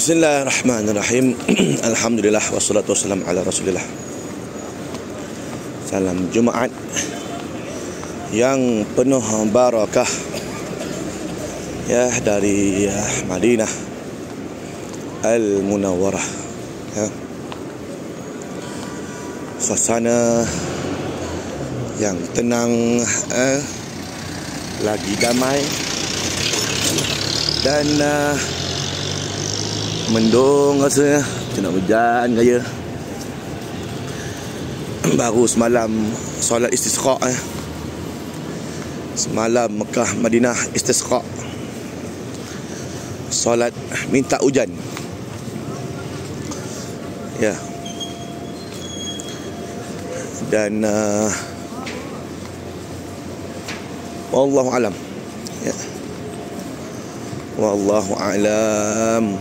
Bismillahirrahmanirrahim. Alhamdulillah wassalatu wassalamu ala Rasulillah. Salam Jumaat yang penuh barakah ya, dari Madinah Al-Munawwarah ya. Suasana yang tenang, lagi damai dan mendung rasanya, macam nak hujan gaya. Baru semalam solat istisqa semalam Mekah Madinah istisqa, solat minta hujan ya. Dan wallahu alam ya. Wallahu alam.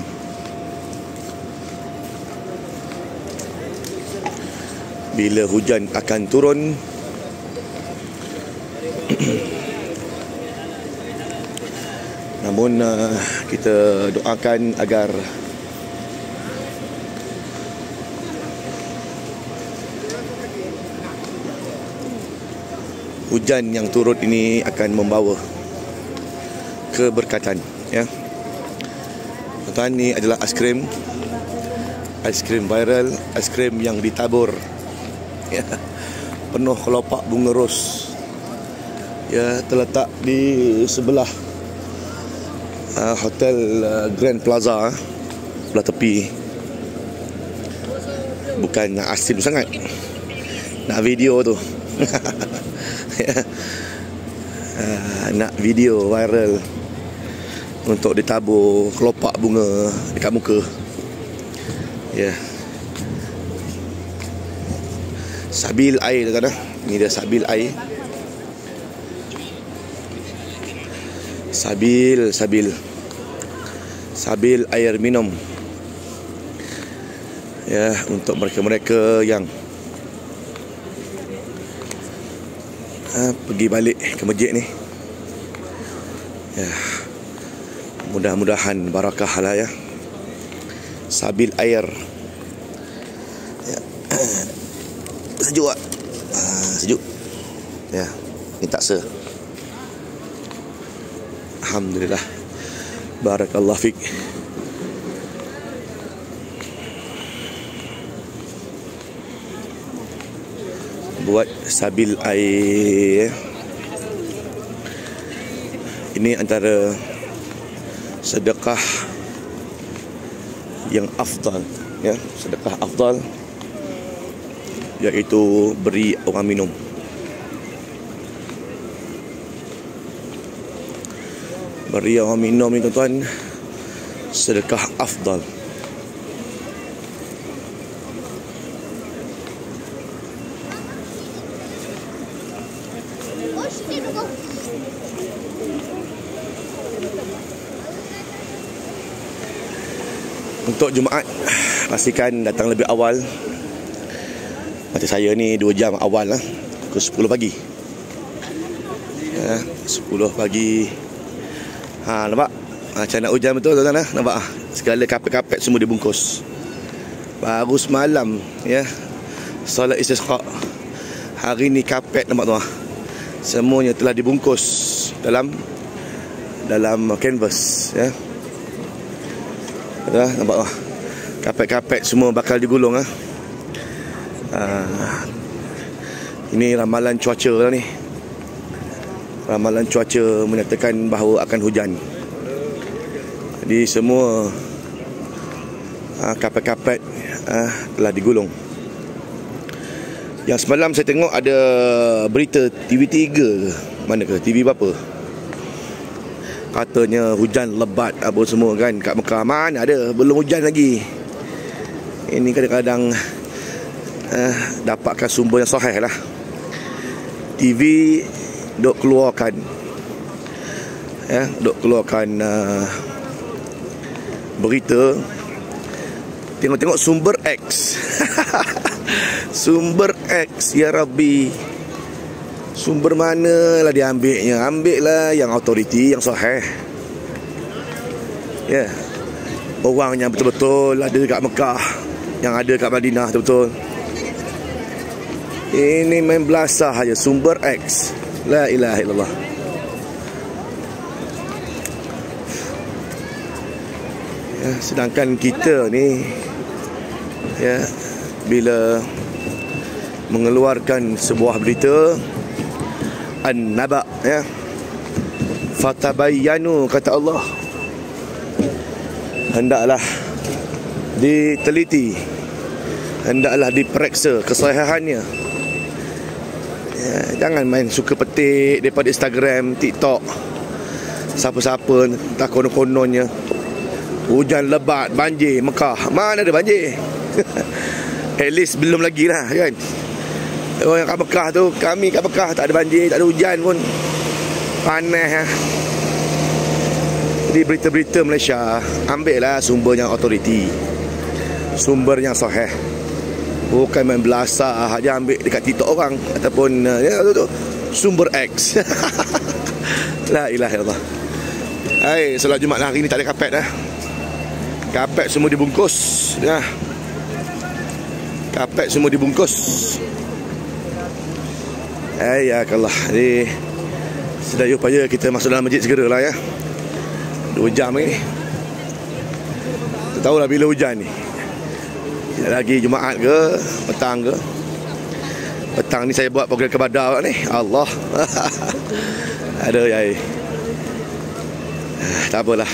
Bila hujan akan turun, namun kita doakan agar hujan yang turun ini akan membawa keberkatan ya. Tuan, ini adalah aiskrim viral, aiskrim yang ditabur ya, penuh kelopak bunga ros ya, terletak di sebelah hotel Grand Plaza, sebelah tepi. Bukan asin sangat nak video tu ya. Nak video viral untuk ditabur kelopak bunga dekat muka ya. Sabil air tu kan. Ni dia sabil air. Sabil air minum ya, untuk mereka-mereka yang pergi balik ke masjid ni ya. Mudah-mudahan barakah lah ya. Sabil air ya. Sejuk tak? Sejuk ya, ni tak se. Alhamdulillah, barakallah fik. Buat sabil air ini antara sedekah yang afdal ya, sedekah afdal, iaitu beri orang minum. Beri orang minum ni tuan-tuan, sedekah afdal. Untuk Jumaat, pastikan datang lebih awal. Macam saya ni 2 jam awal lah, pukul 10 pagi ya, 10 pagi. Nampak macam nak hujan betul tuan-tuan lah. Nampak segala kapet-kapet semua dibungkus. Baru semalam ya, solat istisqa. Hari ni kapet nampak tu, semuanya telah dibungkus dalam kanvas ya. Nampak kapet-kapet semua bakal digulung . Ini ramalan cuaca lah ni. Ramalan cuaca menyatakan bahawa akan hujan. Jadi semua kapet-kapet telah digulung. Yang semalam saya tengok ada berita TV3 ke mana ke, TV berapa, katanya hujan lebat apa semua kan kat Mekah. Mana ada, belum hujan lagi. Ini kadang-kadang dapatkan sumber yang sahih lah. TV dok keluarkan ya, dok keluarkan berita. Tengok-tengok sumber X. Sumber X, ya Rabbi. Sumber mana lah dia ambilnya? Ambil lah yang autoriti, yang sahih ya. orang yang betul-betul ada dekat Mekah, yang ada kat Madinah betul-betul. Ini main belasah aja, Sumber X. La ilaha illallah. Ya, sedangkan kita ni ya, bila mengeluarkan sebuah berita an-naba, ya, fatabayyanu, kata Allah, hendaklah diteliti, hendaklah diperiksa kesahihannya. Ya, jangan main suka petik daripada Instagram, TikTok, siapa-siapa tak konon-kononnya hujan lebat, banjir Mekah. Mana ada banjir? At least belum lagi lah kan. Orang yang kat Mekah tu, kami kat Mekah tak ada banjir, tak ada hujan pun. Panas ha? Jadi berita-berita Malaysia, ambil lah sumber yang autoriti, sumber yang sahih. Bukan main belasah aja ambil dekat TikTok orang ataupun ya, tu, Sumber X. La ilaha illallah. Hai, solat Jumaat hari ni tak ada kapet dah. Kapet semua dibungkus ya. Kapet semua dibungkus. Ya Allah. Jadi sedaya upaya kita masuk dalam masjid segeralah ya. 2 jam ni. Tak tahulah bila hujan ni. Lagi Jumaat ke petang ke. Petang ni saya buat program kebadah ni. Allah. Ada ya. Tak apalah.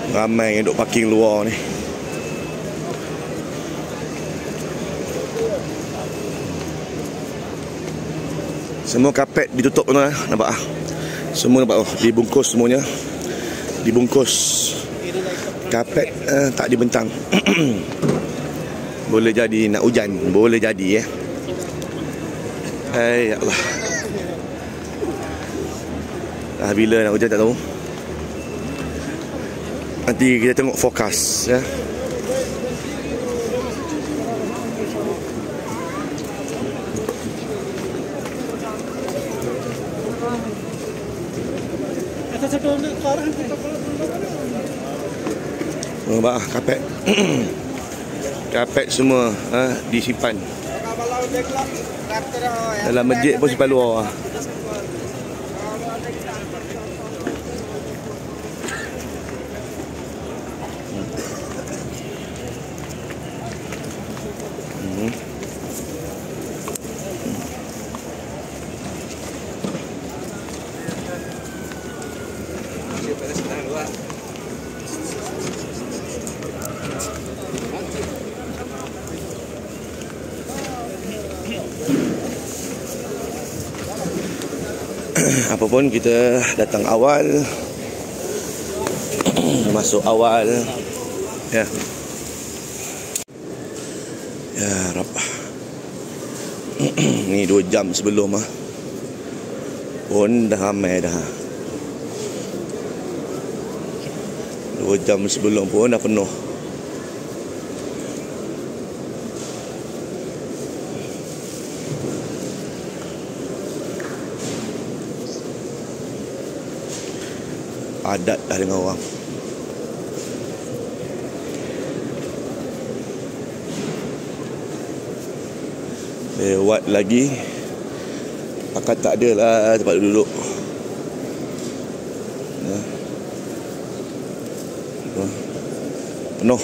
Ramai yang duduk parking luar ni. Semua kapet ditutup tuan, nampak ah. Semua nampak dibungkus semuanya. Dibungkus. Kapet tak dibentang. Boleh jadi nak hujan, boleh jadi ya. Hai Allah. Bila nak hujan tak tahu. Nanti kita tengok fokus ya. Nampak kapet. Kapet semua disimpan. Dalam masjid pun simpan luar. Apapun kita datang awal, masuk awal ya. Ya Rabb. Ni 2 jam sebelum pun dah ramai dah. 2 jam sebelum pun dah penuh. Adat dah dengan orang. Lewat lagi akan tak ada lah tempat duduk. Penuh.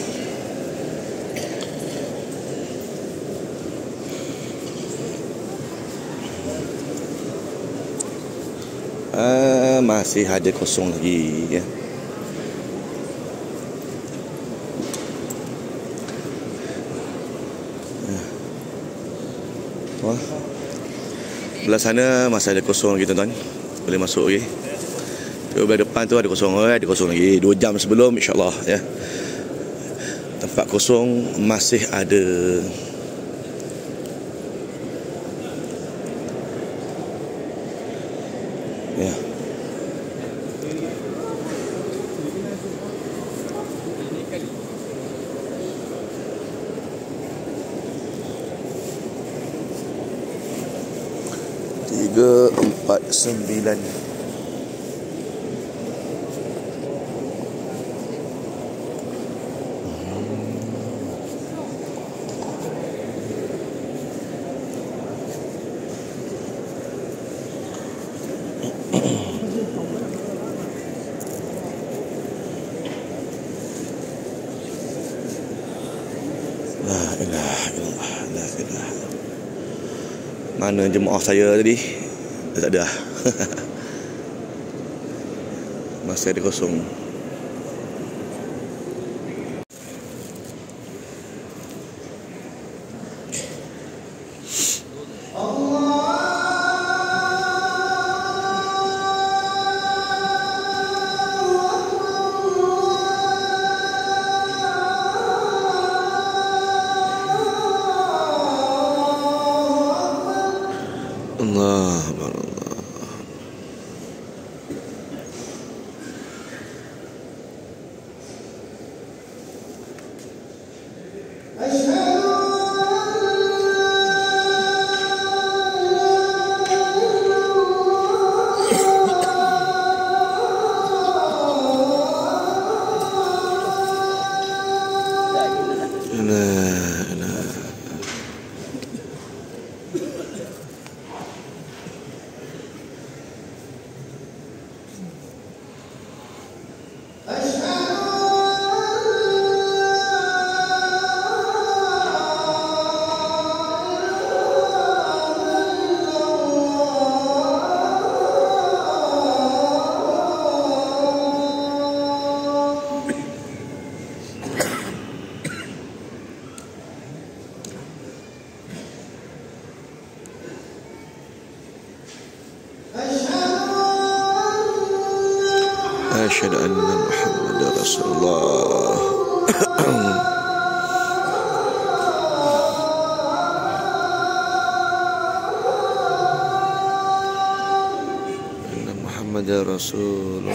Masih ada kosong lagi ya. Wah. Belah sana masih ada kosong lagi tuan-tuan. Boleh masuk lagi. Belah depan tu ada kosong lagi 2 jam sebelum, insyaAllah ya. Tempat kosong masih ada. Ya. Tiga, 4, 9. La ilaha illallah, la ilaha. Mana jemaah saya tadi? Dah tak ada. Masih ada kosong. Allah, Allah. Asyhadu anna Muhammadar Rasulullah. Anna Muhammadar Rasulullah.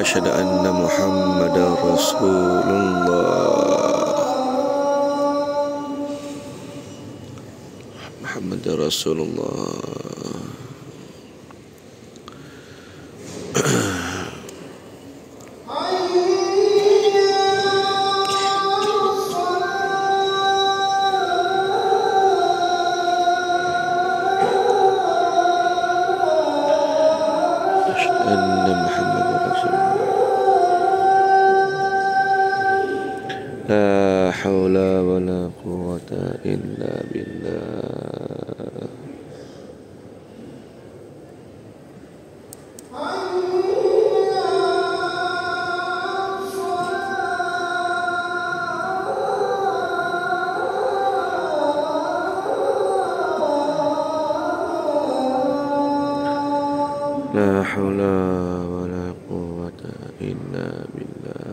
Asyhadu anna Muhammadar Rasulullah. Muhammadar Rasulullah. Asyhadu anna Muhammadar Rasulullah. La haula wa la quwwata illa billah. La haula wa la quwwata illa billah.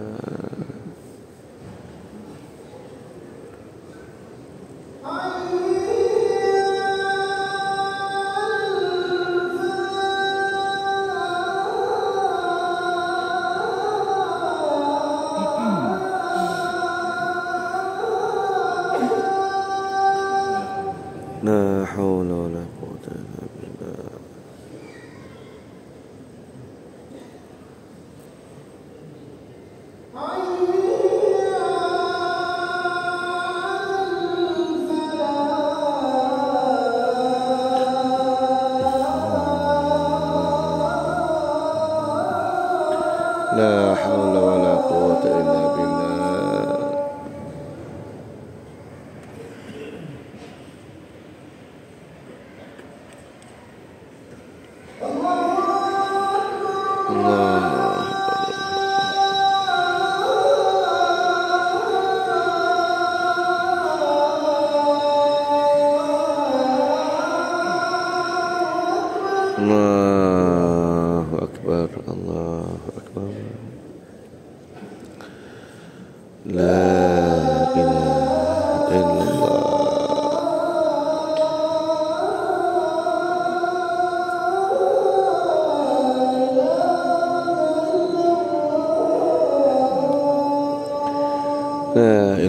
La haula wa la quwwata illa billah. La haula wa la quwwata illa billah.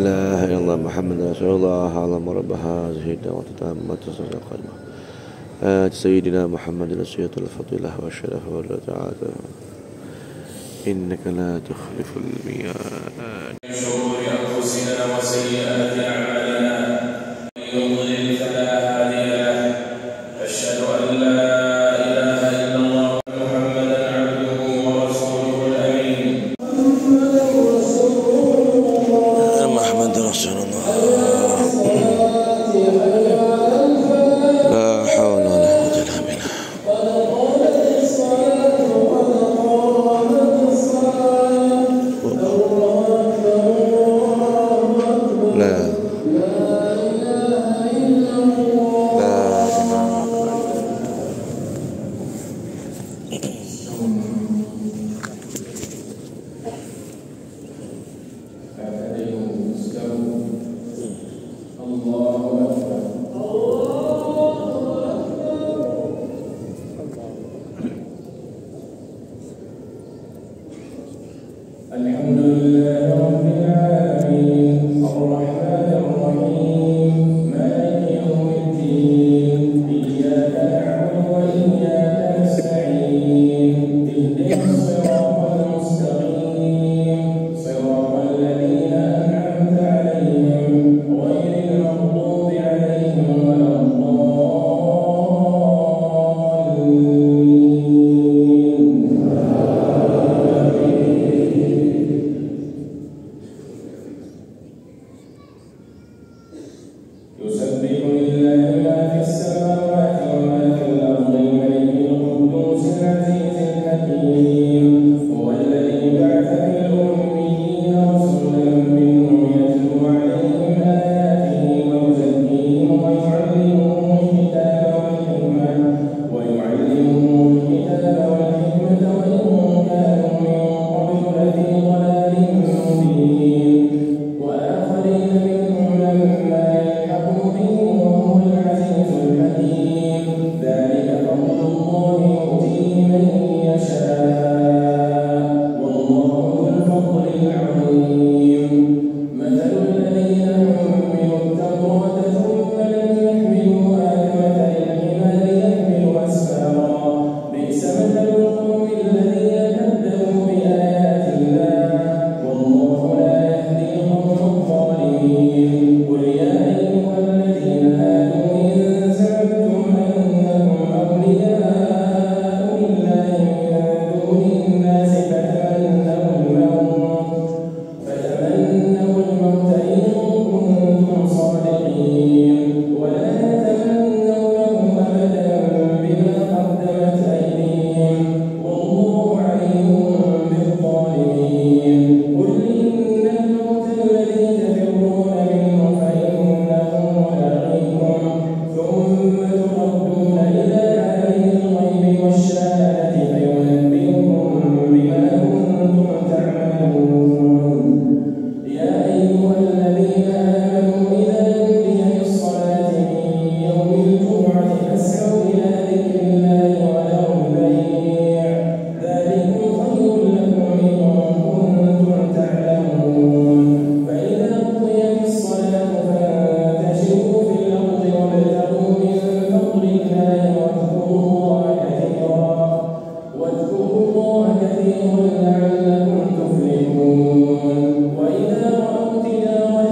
إله إلا الله محمد رسول الله أعظم رب هذه الدعوة التامة القائمة سيدنا محمد الوسيلة الفضيلة والشرف والرفعة إنك لا تخلف الميعاد. من شرور أنفسنا وسيئات أعمالنا من يضلل فلا هادي له أشهد أن لا إله إلا الله محمدا عبده ورسوله الأمين محمد رسول الله لا حول ولا قوة إلا بالله. لا الحمد لله رب العالمين الرحمن الرحيم مالك يوم الدين إياك نعبد وإياك نستعين اهدنا الصراط المستقيم صراط الذين أنعمت عليهم غير المغضوب عليهم ولا يسبح لله ما في السماوات وما في الأرض الملك القدوس العزيز الحكيم هو الذي بعث في الأميين رسولا منهم يتلو عليهم آياته ويزكيهم ويعلمهم الكتاب والحكمة وإن كانوا من قبل لفي ضلال مبين وآخرين منهم لما يلحقوا بهم وهو العزيز الحكيم ذلك فضل الله يؤتيه من يشاء والله ذو الفضل العظيم مثل الذين حملوا التوراة ثم لم يحملوها كمثل الحمار يحمل أسفارا بئس مثل القوم الذين كذبوا بآيات الله والله لا يهدي القوم الظالمين قل يا أيها الذين هادوا إن زعمتم أنكم أولياء لله من دون الناس فتمنوا الموت إن كنتم صادقين ولا يتمنونه أبدا بما قدمت أيديهم والله عليم بالظالمين قل إن الموت الذي تفرون منه فإنه ملاقيكم ثم تردون إلى عالم الغيب والشهادة فينبئكم بما كنتم تعملون يا أيها الذين آمنوا إذا نودي للصلاة من يوم الجمعة فاسعوا إلى ذكر الله وذروا البيع ذلكم خير لكم إن كنتم تعلمون فإذا قضيت الصلاة فانتشروا في الأرض وابتغوا من فضل الله واذكروا الله كثيرا لعلكم تفلحون وإذا رأوا تجارة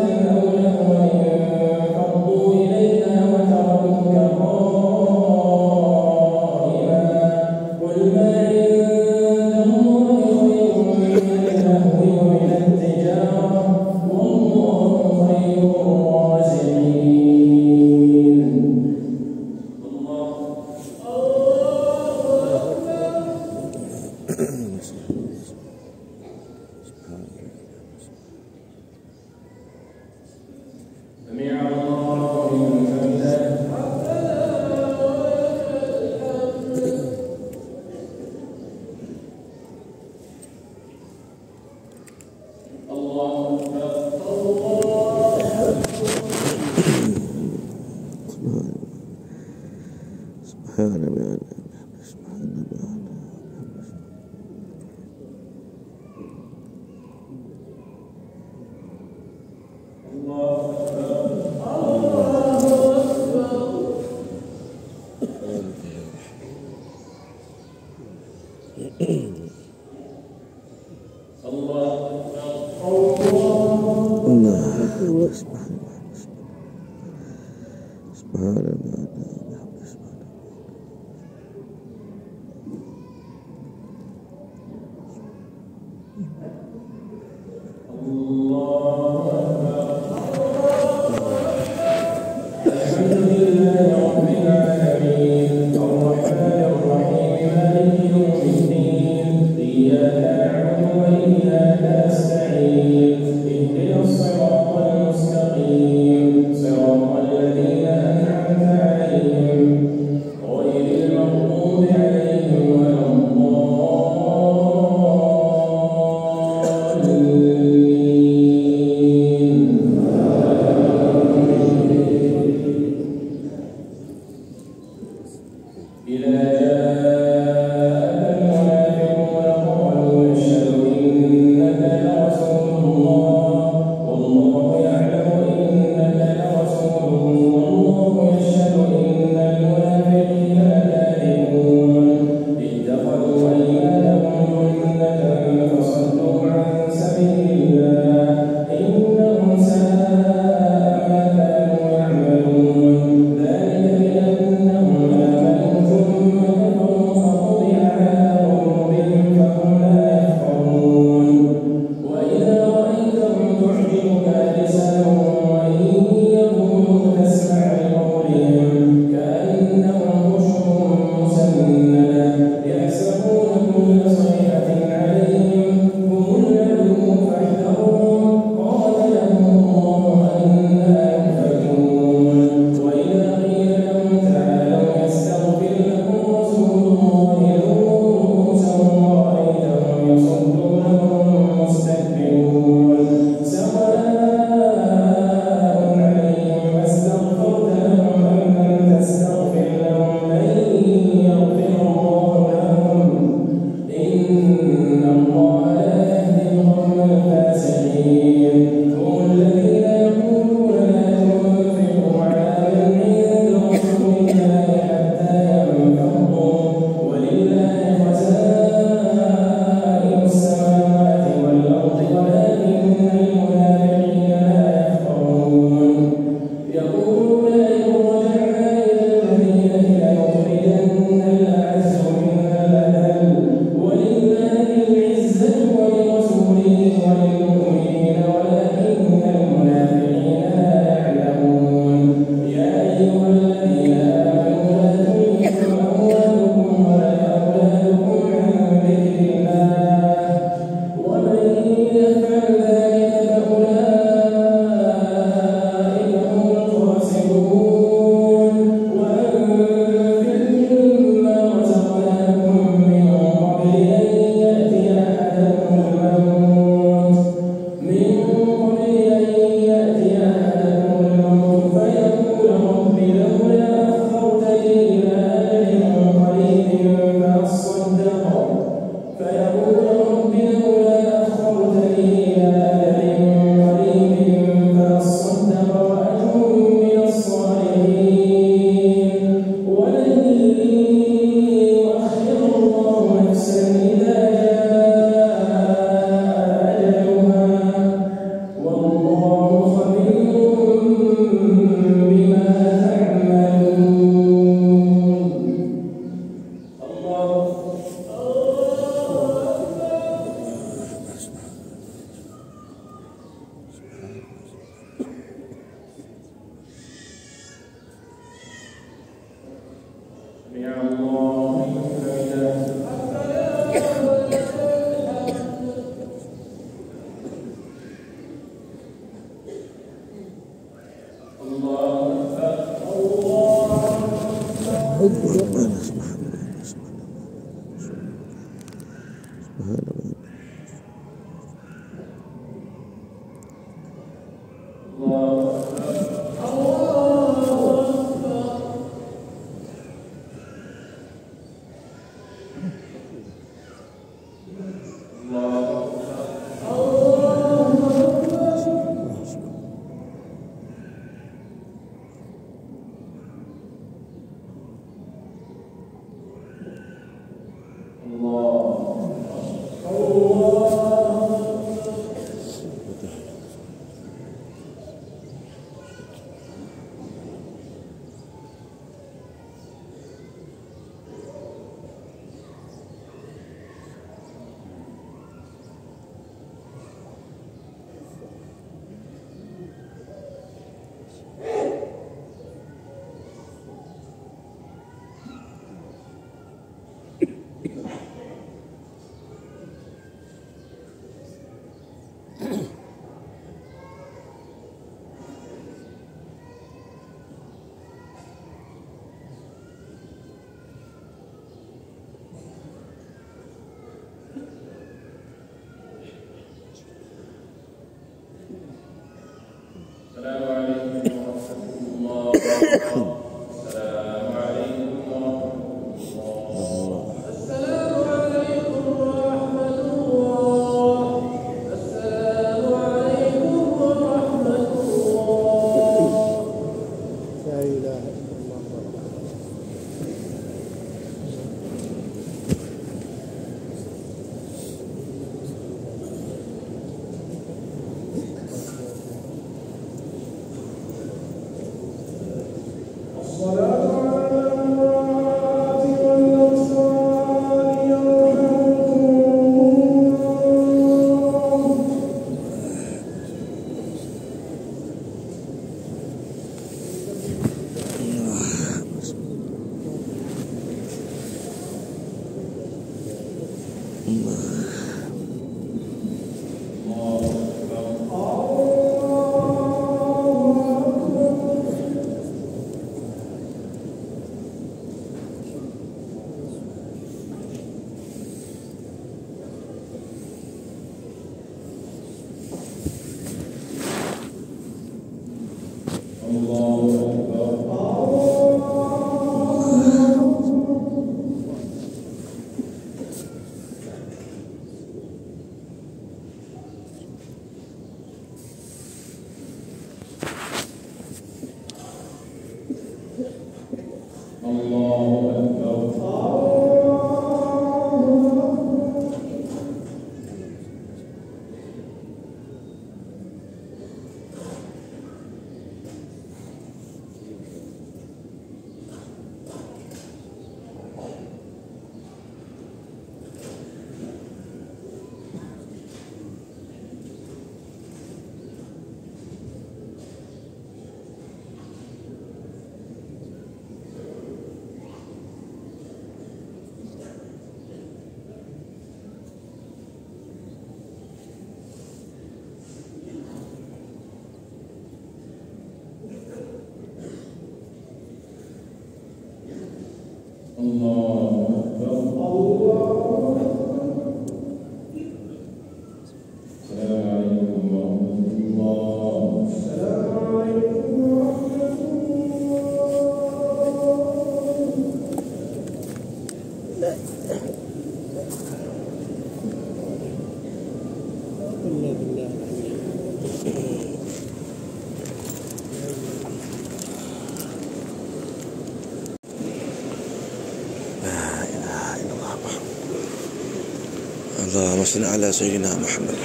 اللهم صل على سيدنا محمد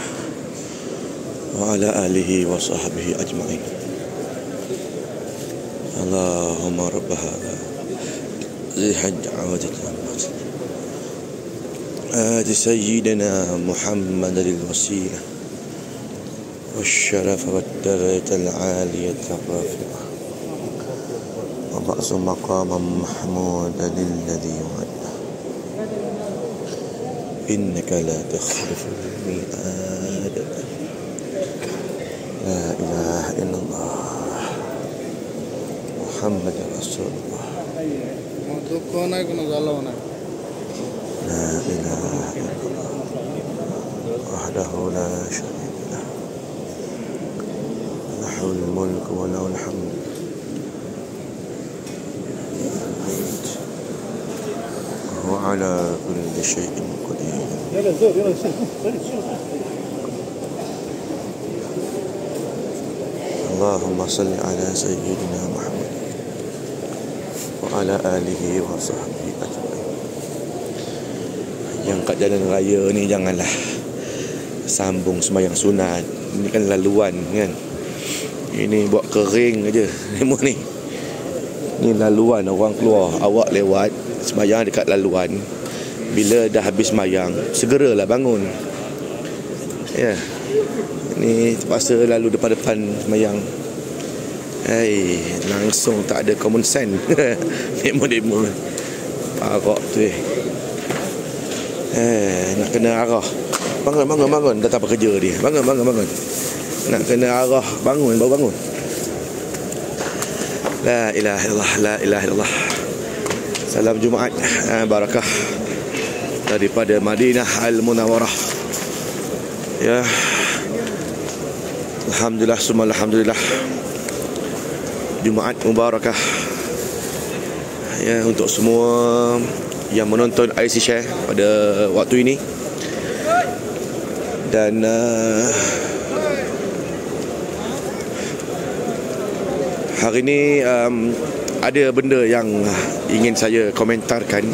وعلى آله وصحبه أجمعين. اللهم رب هذا ذي الحج عودة الأمات آت سيدنا محمد الوسيلة والشرف والدرجة العالية الرافعة وبعث مقاما محمودا للذي وعده إنك لا تخلف الميعاد. لا إله إلا الله محمد رسول الله. لا إله إلا الله وحده لا شريك له له الملك وله الحمد وهو على كل شيء قدير. اللهم صل على سيدنا محمد وعلى آله وصحبه أجمعين. Yang kat jalan raya ni janganlah sambung sembahyang sunat. Ini kan laluan kan. Ini buat kering aja demo ni. Ni laluan, orang keluar, awak lewat sembahyang dekat laluan. Bila dah habis sembahyang, segeralah bangun. Ya. Ni terpaksa lalu depan-depan sembahyang. Langsung tak ada common sense. Demo-demo parok tu nak kena arah. Bangun. Dah tak apa kerja dia. Bangun. Nak kena arah. Baru bangun. La ilaha illallah. Salam Jumaat barakah daripada Madinah Al-Munawwarah. Ya. Alhamdulillah, summa alhamdulillah. Jumaat Mubarakah ya untuk semua yang menonton IC Share pada waktu ini. Dan hari ini ada benda yang ingin saya komentarkan.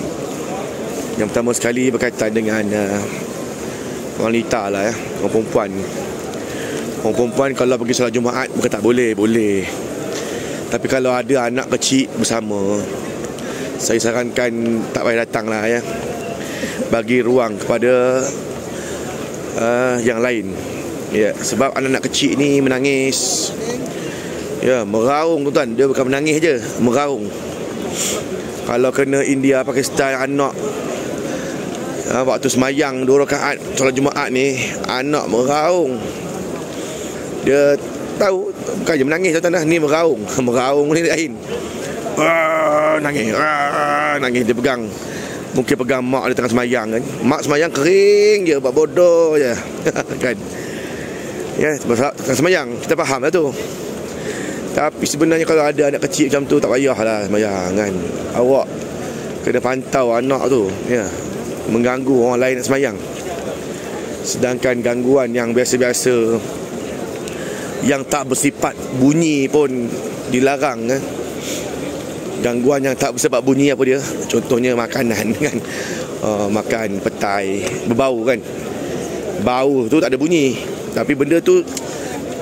Yang pertama sekali berkaitan dengan wanita lah ya, orang perempuan. Orang perempuan kalau pergi solat Jumaat bukan tak boleh, boleh. Tapi kalau ada anak kecil bersama, saya sarankan tak payah datang lah ya. Bagi ruang kepada yang lain ya, sebab anak-anak kecil ni menangis ya, meraung tuan, dia bukan menangis je, meraung. Kalau kena India, Pakistan, anak waktu semayang 2 rakaat solat Jumaat ni, anak meraung. Dia tahu bukan je menangis tuan, ni meraung. Meraung ni lain. Nangis dia pegang. Mungkin pegang mak dia tengah semayang kan. Mak semayang kering je, buat bodoh je. Kan. Ya, tengah semayang, kita faham lah tu. Tapi sebenarnya kalau ada anak kecil macam tu, tak payahlah semayang kan. Awak kena pantau anak tu ya, mengganggu orang lain nak semayang. Sedangkan gangguan yang biasa-biasa, yang tak bersifat bunyi pun dilarang kan. Gangguan yang tak bersifat bunyi apa dia? Contohnya makanan kan. Makan petai berbau kan. Bau tu tak ada bunyi, tapi benda tu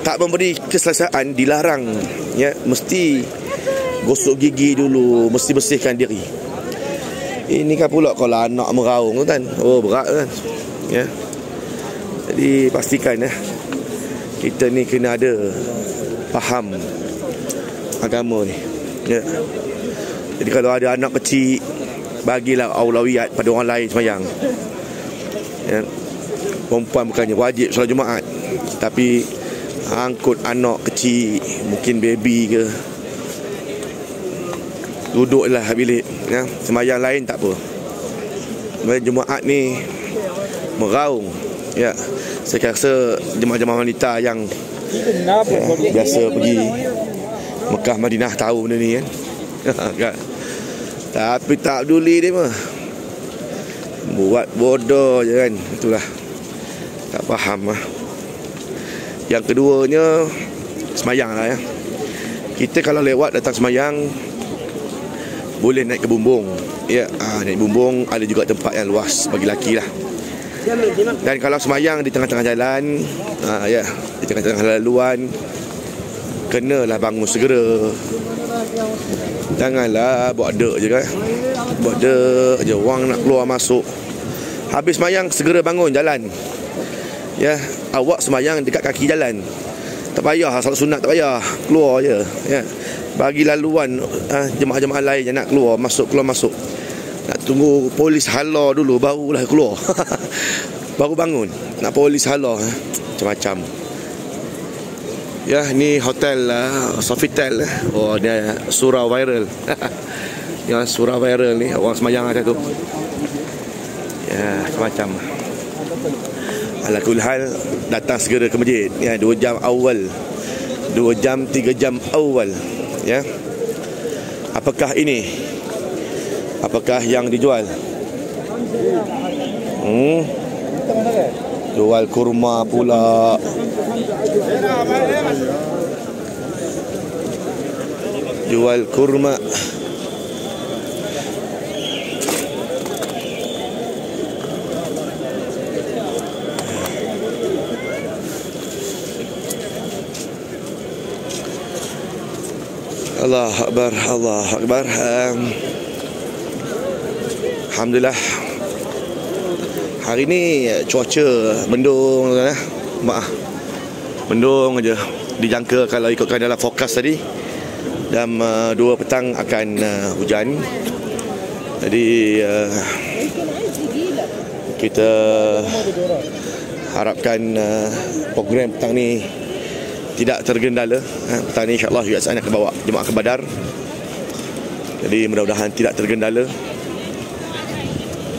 tak memberi keselesaan, dilarang ya. Mesti gosok gigi dulu, mesti bersihkan diri. Ini kan pula kalau anak meraung tu kan, oh berat kan ya. Jadi pastikan kita ni kena ada faham agama ni ya. Jadi kalau ada anak kecil, bagilah aulawiyat pada orang lain semayang ya. Perempuan bukannya wajib solat Jumaat, tapi angkut anak kecil, mungkin baby ke, duduklah bilik ya. Semayang lain tak apa, semayang Jumaat ni meraung ya. Saya rasa jemaah-jemaah wanita yang biasa pergi Mekah Madinah tahu benda ni kan. Kan? Tapi tak peduli dia mah, buat bodoh je kan. Itulah, tak faham lah. Yang keduanya, semayang lah ya. Kita kalau lewat datang semayang, boleh naik ke bumbung ya. Naik bumbung ada juga tempat yang luas bagi lelaki lah. Dan kalau semayang di tengah-tengah jalan ya, di tengah-tengah laluan, kenalah bangun segera. Janganlah buat dek je kan. Buat dek je, orang nak keluar masuk. Habis semayang segera bangun jalan ya. Awak semayang dekat kaki jalan, tak payah salat sunat, tak payah, keluar je ya. Bagi laluan jemaah-jemaah lain yang nak keluar masuk, keluar masuk. Nak tunggu polis halau dulu barulah keluar. Baru bangun, nak polis halau macam-macam. Ya, ni hotel Sofitel. Oh, dia surau viral. Ya, surau viral ni, orang semayang ada tu. Ya, macam-macam. Ala kulli hal, datang segera ke masjid ya, 2 jam awal, 2 jam 3 jam awal ya. Apakah ini? Apakah yang dijual? Jual kurma pula. Jual kurma. Allah Akbar, Allah Akbar. Alhamdulillah, hari ni cuaca mendung lah. Mendung aja. Dijangka kalau ikutkan dalam forecast tadi, jam 2 petang akan hujan. Jadi kita harapkan program petang ni tidak tergendala. Petang ni insyaAllah USN akan bawa jemaah ke Badar. Jadi mudah-mudahan tidak tergendala.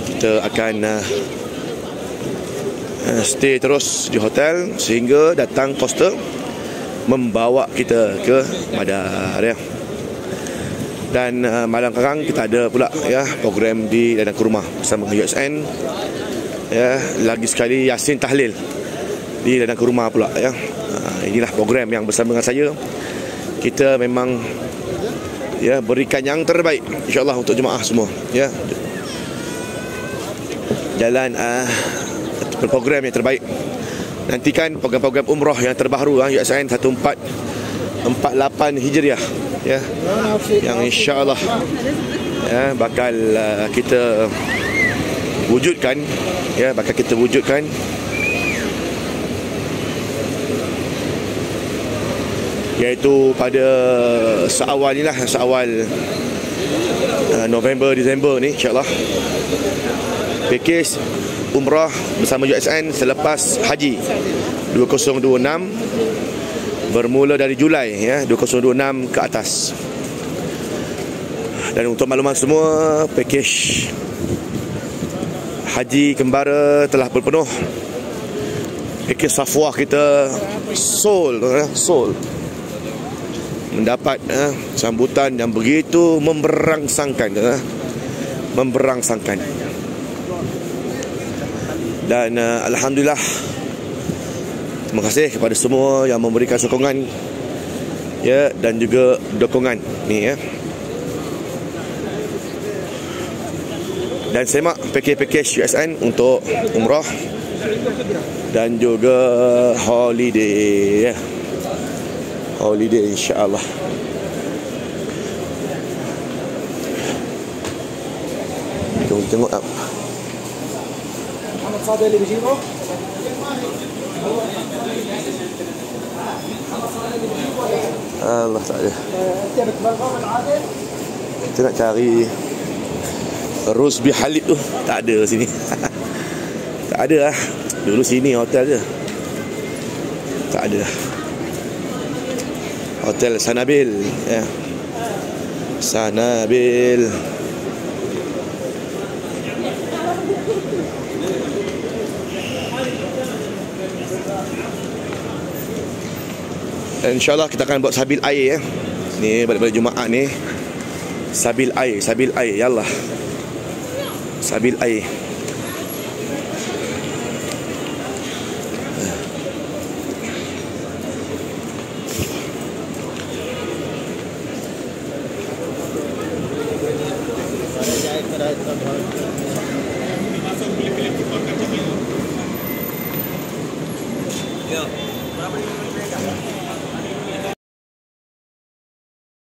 Kita akan stay terus di hotel sehingga datang poster membawa kita ke Madar, ya. Dan malam sekarang kita ada pula, ya, program di Ladang Kurma bersama dengan USN, ya. Lagi sekali Yasin Tahlil di Ladang Kurma pula, ya. Inilah program yang bersama dengan saya. Kita memang, ya, berikan yang terbaik insya-Allah untuk jemaah semua, ya. Jalan program yang terbaik. Nantikan program-program umrah yang terbaru, USN 1448 Hijriah, ya, yang insya-Allah, ya, bakal kita wujudkan, ya, iaitu pada seawal ni lah, seawal November, Disember ni insya-Allah. Pakej umrah bersama USN selepas haji 2026 bermula dari Julai, ya, 2026 ke atas. Dan untuk makluman semua, pakej haji kembara telah berpenuh. Pakej Safwah kita Seoul mendapat sambutan yang begitu memberangsangkan, dan alhamdulillah, terima kasih kepada semua yang memberikan sokongan, ya, dan juga dukungan ni, ya. Dan semak pakej USN untuk umrah dan juga holiday, ya. Holiday insya-Allah. Kita tengok الصادق اللي بيجيبه Allah tak ada. Kita nak cari Rosbi Halid tu, tak ada sini. Tak ada lah. Dulu sini hotel je. Tak ada. Hotel Sanabil, ya. Sanabil. InsyaAllah kita akan buat sabil air, ya. Ni balik-balik Jumaat ni, sabil air, yallah. Sabil air. Ya, berapa